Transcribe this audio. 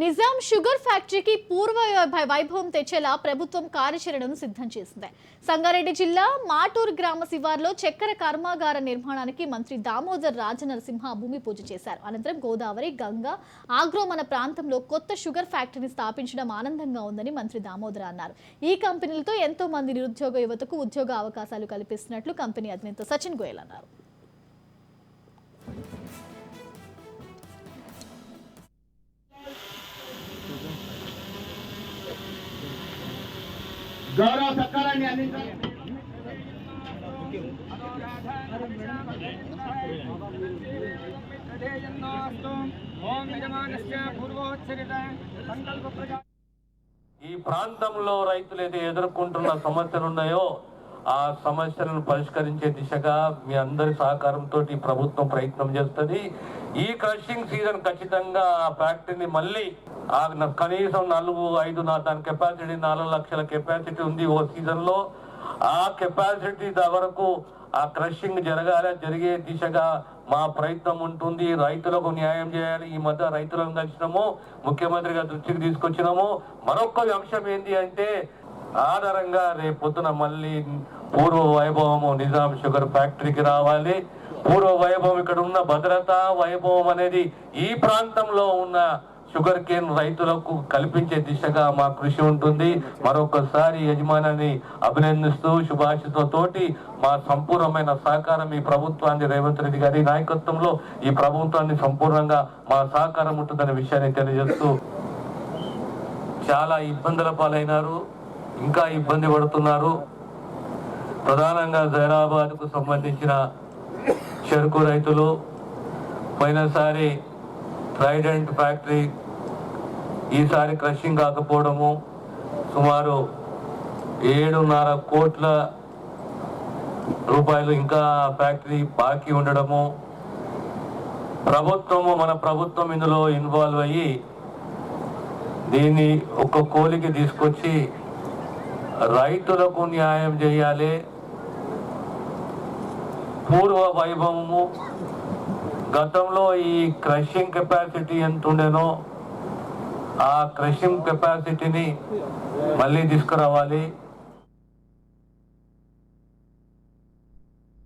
Nizam sugar ఫ్యాక్టరీకి పూర్వ వైభవం తెచ్చేలా ప్రభుత్వం కార్యాచరణను సిద్ధం చేసింది. సంగారెడ్డి జిల్లా మాటూరు గ్రామ శివార్లో చక్కెర కర్మాగార నిర్మాణానికి మంత్రి దామోదర్ రాజనరసింహ భూమి పూజ చేశారు. అనంతరం గోదావరి, గంగా, ఆగ్రోమన ప్రాంతంలో కొత్త షుగర్ ఫ్యాక్టరీని స్థాపించడం ఆనందంగా ఉందని మంత్రి దామోదర్ అన్నారు. ఈ కంపెనీలతో ఎంతో మంది నిరుద్యోగ యువతకు ఉద్యోగ అవకాశాలు కల్పిస్తున్నట్లు కంపెనీ అధినేత సచిన్ గోయల్ అన్నారు. గౌరవ సత్కారాన్ని అందించాలి. ఈ ప్రాంతంలో రైతులు అయితే ఎదుర్కొంటున్న సమస్యలు ఉన్నాయో ఆ సమస్యలను పరిష్కరించే దిశగా మీ అందరి సహకారంతో ప్రభుత్వం ప్రయత్నం చేస్తుంది. ఈ క్రషింగ్ సీజన్ ఖచ్చితంగా ఆ ఫ్యాక్టరీని మళ్ళీ కనీసం 4-5 దాని కెపాసిటీ 4 లక్షల కెపాసిటీ ఉంది ఓ సీజన్ లో. ఆ కెపాసిటీ వరకు ఆ క్రషింగ్ జరిగే దిశగా మా ప్రయత్నం ఉంటుంది. రైతులకు న్యాయం చేయాలి. ఈ మధ్య రైతులను కలిసినాము, ముఖ్యమంత్రి గారి దృష్టికి తీసుకొచ్చినాము. మరొక అంశం ఏంటి అంటే ఆధారంగా రేపొద్దున మళ్ళీ పూర్వ వైభవము నిజాం షుగర్ ఫ్యాక్టరీకి రావాలి. పూర్వ వైభవం ఇక్కడ ఉన్న భద్రత వైభవం అనేది ఈ ప్రాంతంలో ఉన్న షుగర్ కేన్ రైతులకు కల్పించే దిశగా మా కృషి ఉంటుంది. మరొకసారి యజమానాన్ని అభినందిస్తూ శుభాషితతోటి మా సంపూర్ణమైన సహకారం ఈ ప్రభుత్వాన్ని రేవంత్ రెడ్డి గారి నాయకత్వంలో ఈ ప్రభుత్వాన్ని సంపూర్ణంగా మా సహకారం ఉంటుందనే విషయాన్ని తెలియజేస్తూ చాలా ఇబ్బందుల పాలైనారు, ఇంకా ఇబ్బంది పడుతున్నారు. ప్రధానంగా జైరాబాద్కు సంబంధించిన చెరుకు రైతులు పోయినసారి ట్రైడెంట్ ఫ్యాక్టరీ ఈసారి క్రషింగ్ కాకపోవడము, సుమారు 7.5 కోట్ల రూపాయలు ఇంకా ఫ్యాక్టరీ బాకీ ఉండడము, మన ప్రభుత్వం ఇందులో ఇన్వాల్వ్ అయ్యి దీన్ని ఒక కోలికి తీసుకొచ్చి రైతులకు న్యాయం చేయాలి. పూర్వ వైభవము గతంలో ఈ క్రషింగ్ కెపాసిటీ ఎంత ఉండేనో ఆ క్రషింగ్ కెపాసిటీని మళ్ళీ తీసుకురావాలి.